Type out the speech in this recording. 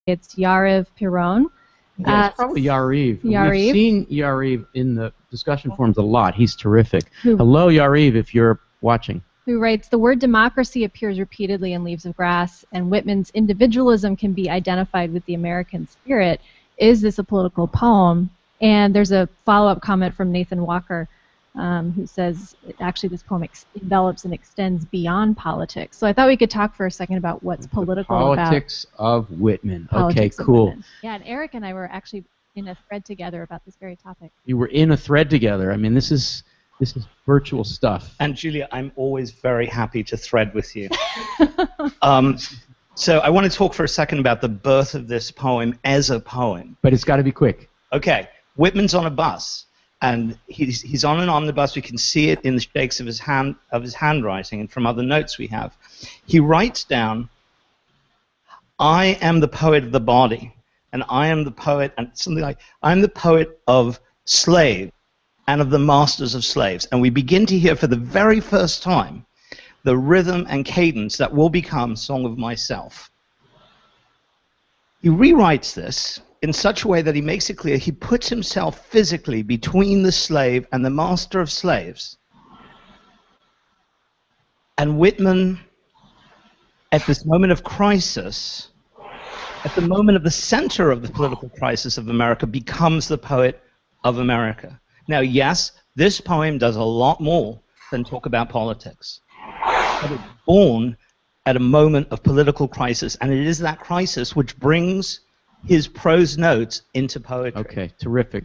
It's Yariv Piron. Yeah, it's probably Yariv. Yariv. We've seen Yariv in the discussion forums a lot. He's terrific. Hello, Yariv, if you're watching. Who writes, the word democracy appears repeatedly in Leaves of Grass, and Whitman's individualism can be identified with the American spirit. Is this a political poem? And there's a follow-up comment from Nathan Walker, who says, actually, this poem envelops and extends beyond politics. So I thought we could talk for a second about what's political about. Politics of Whitman. Politics okay, of cool. Whitman. Yeah, and Eric and I were actually in a thread together about this very topic. You were in a thread together. I mean, this is virtual stuff. And Julia, I'm always very happy to thread with you. So I want to talk for a second about the birth of this poem as a poem. But it's got to be quick. Okay, Whitman's on a bus, and he's on and on the bus. We can see it in the shakes of his handwriting, and from other notes we have. He writes down, "I am the poet of the body, and I am the poet," and something like, "I'm the poet of slave and of the masters of slaves." And we begin to hear for the very first time the rhythm and cadence that will become Song of Myself. He rewrites this in such a way that he makes it clear he puts himself physically between the slave and the master of slaves. And Whitman, at this moment of crisis, at the moment of the center of the political crisis of America, becomes the poet of America. Now, yes, this poem does a lot more than talk about politics. But it's born at a moment of political crisis, and it is that crisis which brings his prose notes into poetry. Okay, terrific.